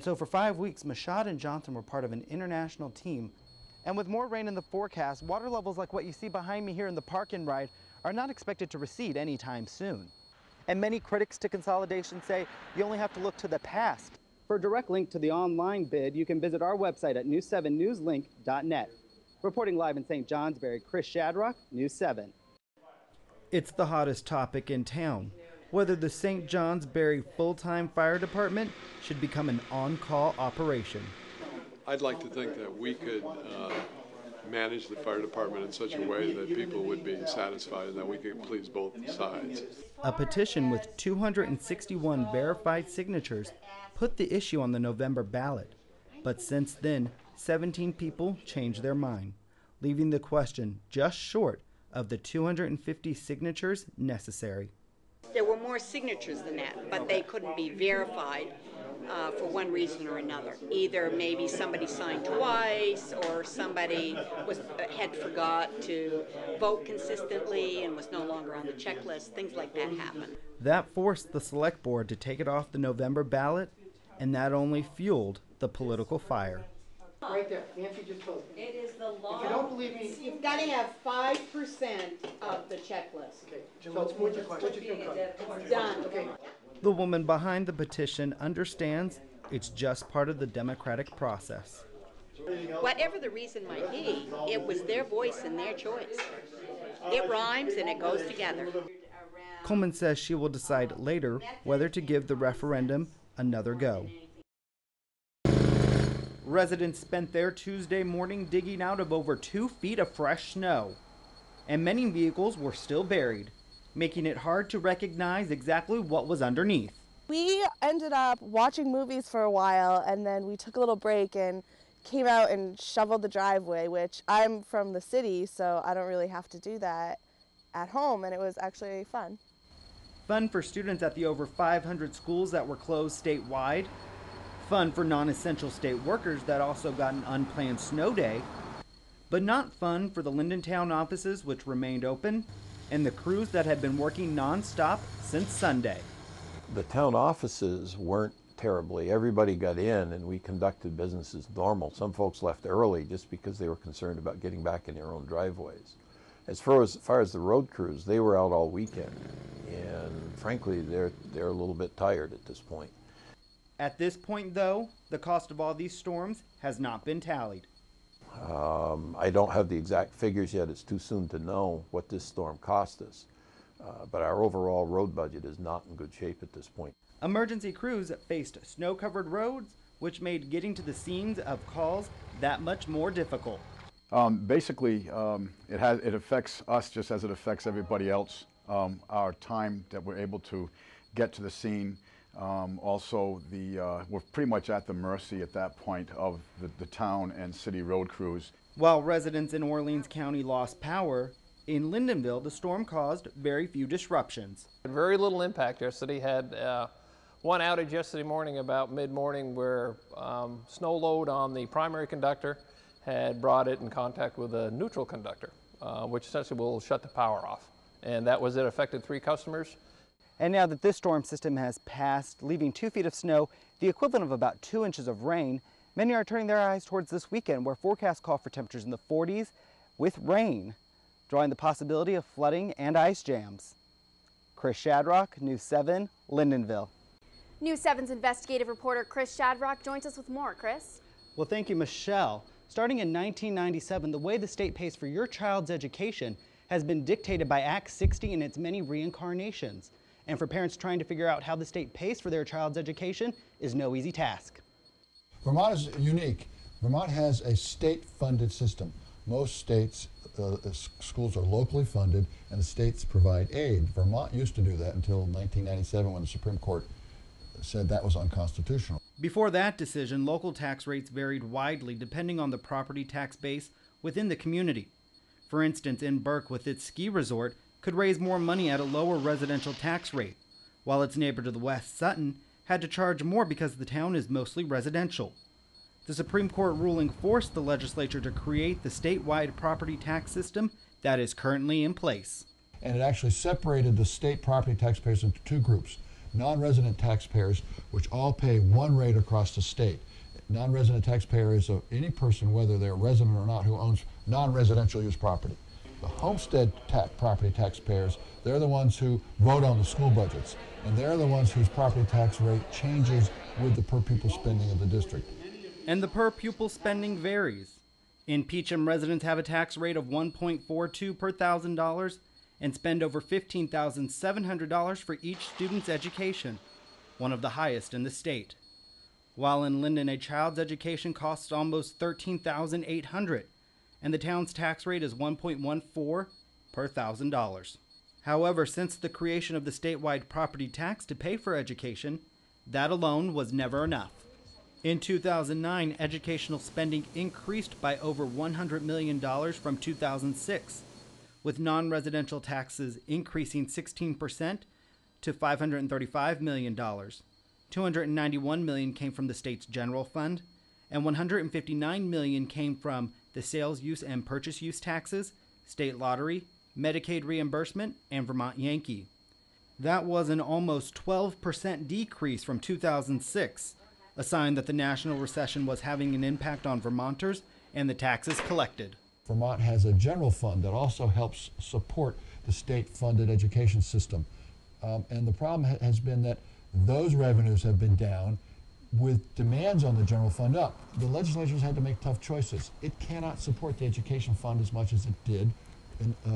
So for 5 weeks, Mashad and Johnson were part of an international team. And with more rain in the forecast, water levels like what you see behind me here in the park and ride are not expected to recede anytime soon. And many critics to consolidation say you only have to look to the past. For a direct link to the online bid, you can visit our website at news7newslink.net. Reporting live in St. Johnsbury, Chris Shadrock, News 7. It's the hottest topic in town, whether the St. Johnsbury full-time fire department should become an on-call operation. I'd like to think that we could manage the fire department in such a way that people would be satisfied and that we could please both sides. A petition with 261 verified signatures put the issue on the November ballot. But since then, 17 people changed their mind, leaving the question just short of the 250 signatures necessary. There were more signatures than that, but they couldn't be verified for one reason or another. Either maybe somebody signed twice, or somebody had forgot to vote consistently and was no longer on the checklist. Things like that happen. That forced the select board to take it off the November ballot, and that only fueled the political fire. Right there, Nancy just told me. It is the law. If you don't believe me, You've got to have 5% of the checklist. okay, so what's your question? It's done. Okay. The woman behind the petition understands it's just part of the democratic process. Whatever the reason might be, it was their voice and their choice. It rhymes and it goes together. Coleman says she will decide later whether to give the referendum another go. Residents spent their Tuesday morning digging out of over 2 feet of fresh snow, and many vehicles were still buried, making it hard to recognize exactly what was underneath. We ended up watching movies for a while, and then we took a little break and came out and shoveled the driveway, which I'm from the city, so I don't really have to do that at home, and it was actually fun. Fun for students at the over 500 schools that were closed statewide. Fun for non-essential state workers that also got an unplanned snow day. But not fun for the Lyndontown offices, which remained open, and the crews that had been working non-stop since Sunday. The town offices weren't terribly. Everybody got in and we conducted business as normal. Some folks left early just because they were concerned about getting back in their own driveways. As far as the road crews, they were out all weekend, and frankly, they're a little bit tired at this point. At this point, though, the cost of all these storms has not been tallied. I don't have the exact figures yet. It's too soon to know what this storm cost us. But our overall road budget is not in good shape at this point. Emergency crews faced snow-covered roads, which made getting to the scenes of calls that much more difficult. Basically, it affects us just as it affects everybody else. Our time that we're able to get to the scene. Also, we're pretty much at the mercy at that point of the town and city road crews. While residents in Orleans County lost power, in Lyndonville, the storm caused very few disruptions. Very little impact. Our city had one outage yesterday morning about mid-morning where snow load on the primary conductor had brought it in contact with a neutral conductor, which essentially will shut the power off. And that was it. Affected 3 customers. And now that this storm system has passed, leaving 2 feet of snow, the equivalent of about 2 inches of rain, many are turning their eyes towards this weekend, where forecasts call for temperatures in the 40s with rain, drawing the possibility of flooding and ice jams. Chris Shadrock, News 7, Lyndonville. News 7's investigative reporter Chris Shadrock joins us with more. Chris? Well, thank you, Michelle. Starting in 1997, the way the state pays for your child's education has been dictated by Act 60 and its many reincarnations. And for parents trying to figure out how the state pays for their child's education is no easy task. Vermont is unique. Vermont has a state-funded system. Most states, schools are locally funded and the states provide aid. Vermont used to do that until 1997 when the Supreme Court said that was unconstitutional. Before that decision, local tax rates varied widely depending on the property tax base within the community. For instance, in Burke, with its ski resort, could raise more money at a lower residential tax rate, while its neighbor to the west, Sutton, had to charge more because the town is mostly residential. The Supreme Court ruling forced the legislature to create the statewide property tax system that is currently in place. And it actually separated the state property taxpayers into 2 groups. non-resident taxpayers, which all pay one rate across the state. Non-resident taxpayer is any person, whether they're resident or not, who owns non-residential use property. The homestead property taxpayers, they're the ones who vote on the school budgets, and they're the ones whose property tax rate changes with the per pupil spending of the district. And the per pupil spending varies. In Peacham, residents have a tax rate of $1.42 per $1,000 and spend over $15,700 for each student's education, one of the highest in the state. While in Lyndon, a child's education costs almost $13,800, and the town's tax rate is $1.14 per $1,000. However, since the creation of the statewide property tax to pay for education, that alone was never enough. In 2009, educational spending increased by over $100 million from 2006, with non-residential taxes increasing 16% to $535 million. $291 million came from the state's general fund, and $159 million came from the sales use and purchase use taxes, state lottery, Medicaid reimbursement, and Vermont Yankee. That was an almost 12% decrease from 2006, a sign that the national recession was having an impact on Vermonters and the taxes collected. Vermont has a general fund that also helps support the state-funded education system. And the problem has been that those revenues have been down with demands on the general fund up. The legislature's had to make tough choices. It cannot support the education fund as much as it did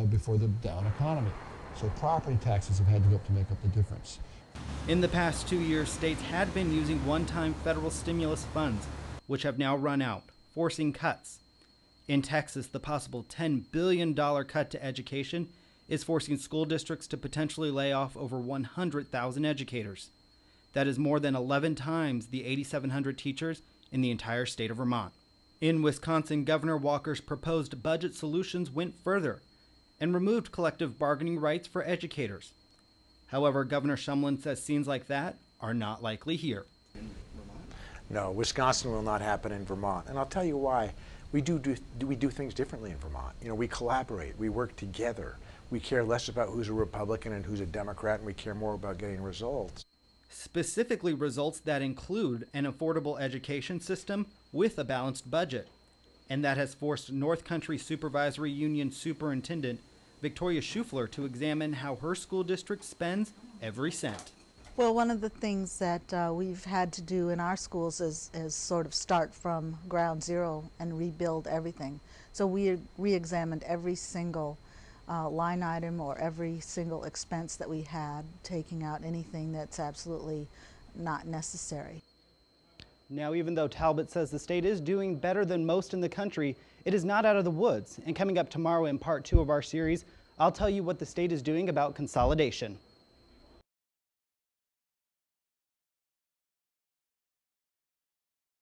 before the down economy. So property taxes have had to go up to make up the difference. In the past 2 years, states had been using one-time federal stimulus funds, which have now run out, forcing cuts. In Texas, the possible $10 billion cut to education is forcing school districts to potentially lay off over 100,000 educators. That is more than 11 times the 8,700 teachers in the entire state of Vermont. In Wisconsin, Governor Walker's proposed budget solutions went further and removed collective bargaining rights for educators. However, Governor Shumlin says scenes like that are not likely here. No, Wisconsin will not happen in Vermont, and I'll tell you why. We do things differently in Vermont. You know, we collaborate, we work together. We care less about who's a Republican and who's a Democrat, and we care more about getting results. Specifically results that include an affordable education system with a balanced budget. And that has forced North Country Supervisory Union Superintendent Victoria Schufler to examine how her school district spends every cent. Well, one of the things that we've had to do in our schools is sort of start from ground zero and rebuild everything. So we re-examined every single line item or every single expense that we had, taking out anything that's absolutely not necessary. Now, even though Talbot says the state is doing better than most in the country, it is not out of the woods. And coming up tomorrow in part 2 of our series, I'll tell you what the state is doing about consolidation.